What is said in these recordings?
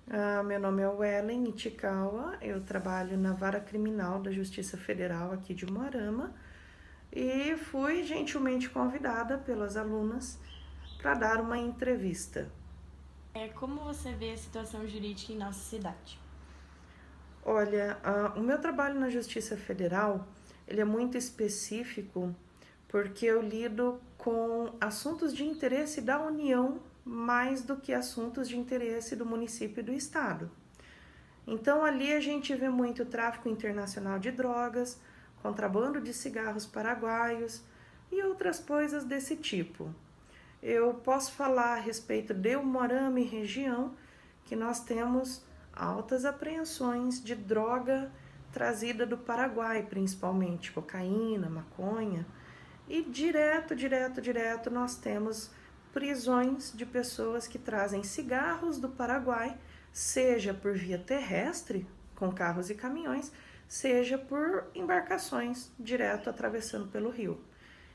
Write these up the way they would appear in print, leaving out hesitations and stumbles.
Meu nome é Wellen Itikawa, eu trabalho na Vara Criminal da Justiça Federal aqui de Umuarama e fui gentilmente convidada pelas alunas para dar uma entrevista. Como você vê a situação jurídica em nossa cidade? Olha, o meu trabalho na Justiça Federal, ele é muito específico porque eu lido com assuntos de interesse da União mais do que assuntos de interesse do município e do estado. Então ali a gente vê muito tráfico internacional de drogas, contrabando de cigarros paraguaios e outras coisas desse tipo. Eu posso falar a respeito de Umuarama e região, que nós temos altas apreensões de droga trazida do Paraguai, principalmente cocaína, maconha, e direto nós temos prisões de pessoas que trazem cigarros do Paraguai, seja por via terrestre, com carros e caminhões, seja por embarcações direto atravessando pelo rio.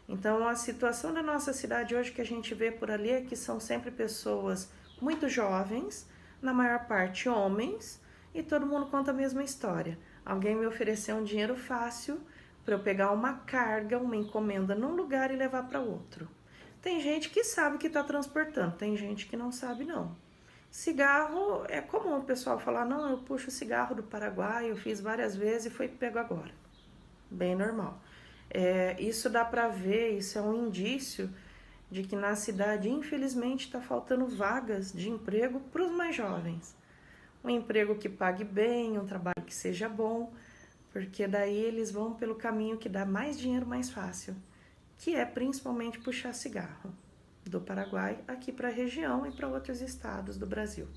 Então, a situação da nossa cidade hoje que a gente vê por ali é que são sempre pessoas muito jovens, na maior parte homens, e todo mundo conta a mesma história. Alguém me ofereceu um dinheiro fácil para eu pegar uma carga, uma encomenda num lugar e levar para outro. Tem gente que sabe que está transportando, tem gente que não sabe não. Cigarro, é comum o pessoal falar, não, eu puxo cigarro do Paraguai, eu fiz várias vezes e foi pego agora. Bem normal. Isso dá para ver, isso é um indício de que na cidade, infelizmente, está faltando vagas de emprego para os mais jovens. Um emprego que pague bem, um trabalho que seja bom, porque daí eles vão pelo caminho que dá mais dinheiro mais fácil, que é principalmente puxar cigarro do Paraguai aqui para a região e para outros estados do Brasil.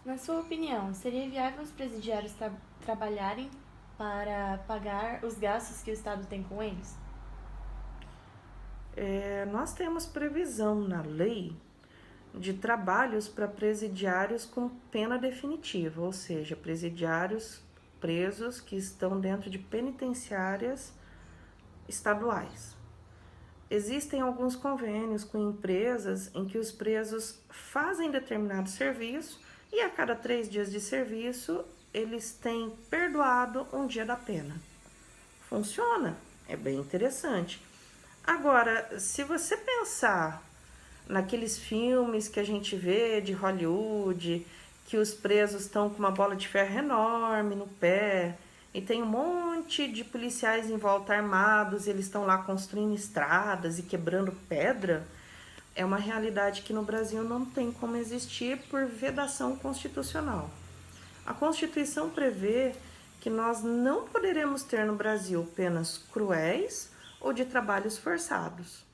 Na sua opinião, seria viável os presidiários trabalharem para pagar os gastos que o Estado tem com eles? Nós temos previsão na lei de trabalhos para presidiários com pena definitiva, ou seja, presidiários presos que estão dentro de penitenciárias estaduais. Existem alguns convênios com empresas em que os presos fazem determinado serviço e a cada 3 dias de serviço eles têm perdoado um dia da pena. Funciona, é bem interessante. Agora, se você pensar naqueles filmes que a gente vê de Hollywood, que os presos estão com uma bola de ferro enorme no pé e tem um monte de policiais em volta armados, e eles estão lá construindo estradas e quebrando pedra, é uma realidade que no Brasil não tem como existir por vedação constitucional. A Constituição prevê que nós não poderemos ter no Brasil penas cruéis ou de trabalhos forçados,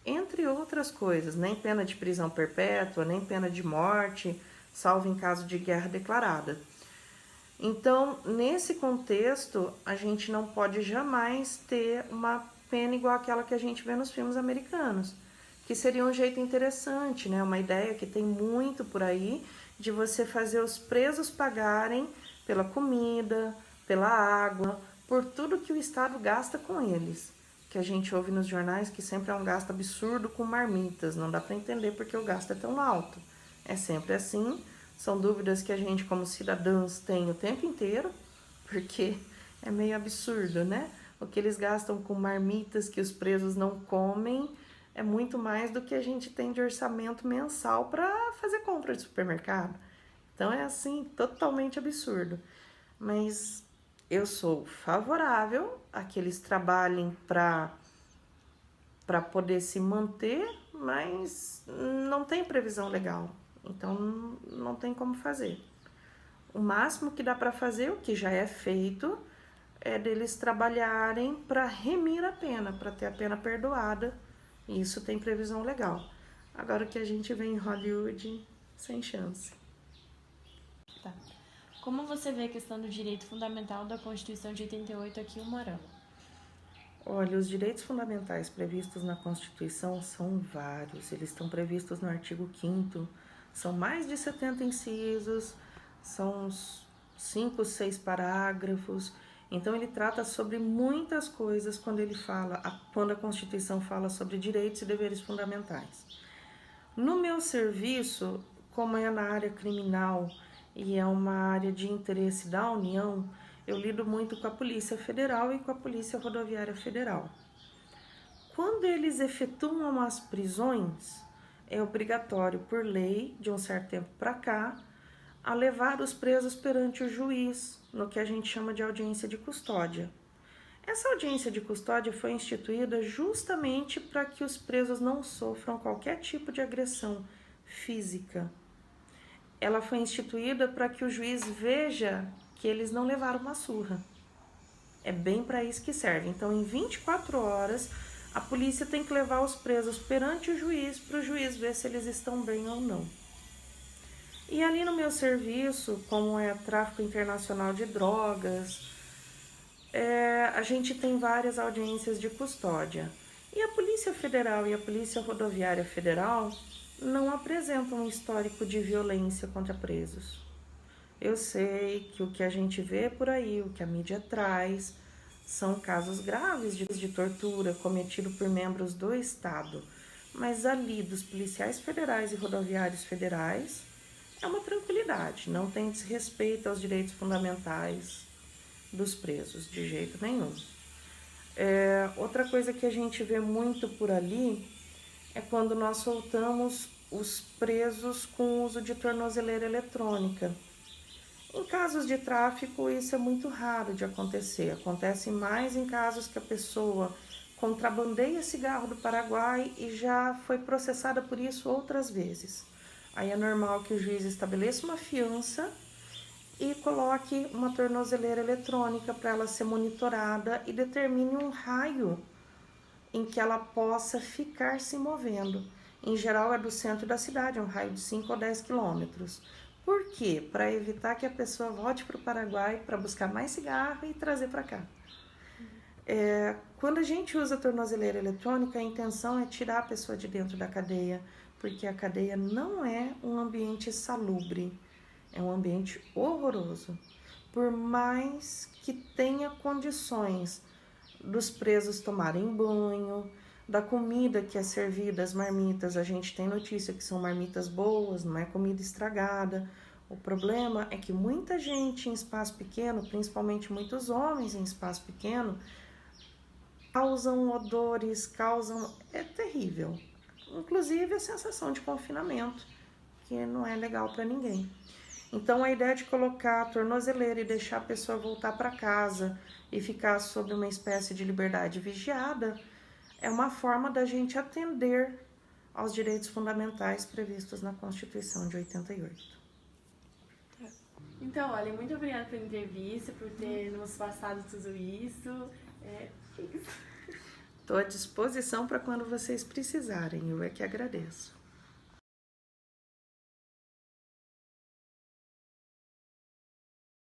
entre outras coisas, nem pena de prisão perpétua, nem pena de morte, salvo em caso de guerra declarada. Então, nesse contexto, a gente não pode jamais ter uma pena igual àquela que a gente vê nos filmes americanos, que seria um jeito interessante, né? Uma ideia que tem muito por aí de você fazer os presos pagarem pela comida, pela água, por tudo que o Estado gasta com eles. Que a gente ouve nos jornais que sempre é um gasto absurdo com marmitas, não dá para entender porque o gasto é tão alto. É sempre assim, são dúvidas que a gente como cidadãos tem o tempo inteiro, porque é meio absurdo, né? O que eles gastam com marmitas que os presos não comem é muito mais do que a gente tem de orçamento mensal para fazer compra de supermercado. Então é assim, totalmente absurdo. Mas eu sou favorável a que eles trabalhem para poder se manter, mas não tem previsão legal. Então não tem como fazer. O máximo que dá para fazer, o que já é feito, é deles trabalharem para remir a pena, para ter a pena perdoada. E isso tem previsão legal. Agora que a gente vê em Hollywood, sem chance. Tá. Como você vê a questão do direito fundamental da Constituição de 88 aqui em Umuarama? Olha, os direitos fundamentais previstos na Constituição são vários. Eles estão previstos no artigo 5º, são mais de 70 incisos, são uns 5, 6 parágrafos. Então ele trata sobre muitas coisas quando a Constituição fala sobre direitos e deveres fundamentais. No meu serviço, como é na área criminal e é uma área de interesse da União, eu lido muito com a Polícia Federal e com a Polícia Rodoviária Federal. Quando eles efetuam as prisões, é obrigatório, por lei, de um certo tempo para cá, a levar os presos perante o juiz, no que a gente chama de audiência de custódia. Essa audiência de custódia foi instituída justamente para que os presos não sofram qualquer tipo de agressão física. Ela foi instituída para que o juiz veja que eles não levaram uma surra. É bem para isso que serve. Então, em 24 horas, a polícia tem que levar os presos perante o juiz para o juiz ver se eles estão bem ou não. E ali no meu serviço, como é tráfico internacional de drogas, a gente tem várias audiências de custódia. E a Polícia Federal e a Polícia Rodoviária Federal não apresentam um histórico de violência contra presos. Eu sei que o que a gente vê por aí, o que a mídia traz, são casos graves de tortura cometido por membros do Estado. Mas ali, dos policiais federais e rodoviários federais, é uma tranquilidade, não tem desrespeito aos direitos fundamentais dos presos, de jeito nenhum. Outra coisa que a gente vê muito por ali é quando nós soltamos os presos com uso de tornozeleira eletrônica. Em casos de tráfico, isso é muito raro de acontecer. Acontece mais em casos que a pessoa contrabandeia cigarro do Paraguai e já foi processada por isso outras vezes. Aí é normal que o juiz estabeleça uma fiança e coloque uma tornozeleira eletrônica para ela ser monitorada e determine um raio em que ela possa ficar se movendo. Em geral é do centro da cidade, um raio de 5 ou 10 quilômetros. Por quê? Para evitar que a pessoa volte para o Paraguai para buscar mais cigarro e trazer para cá. Quando a gente usa a tornozeleira eletrônica, a intenção é tirar a pessoa de dentro da cadeia, porque a cadeia não é um ambiente salubre, é um ambiente horroroso. Por mais que tenha condições dos presos tomarem banho, da comida que é servida, as marmitas, a gente tem notícia que são marmitas boas, não é comida estragada. O problema é que muita gente em espaço pequeno, principalmente muitos homens em espaço pequeno, causam odores, é terrível. Inclusive a sensação de confinamento, que não é legal para ninguém. Então a ideia de colocar a tornozeleira e deixar a pessoa voltar para casa e ficar sob uma espécie de liberdade vigiada é uma forma da gente atender aos direitos fundamentais previstos na Constituição de 88. Então, olha, muito obrigada pela entrevista, por ter nos passado tudo isso. Estou à disposição para quando vocês precisarem, eu é que agradeço.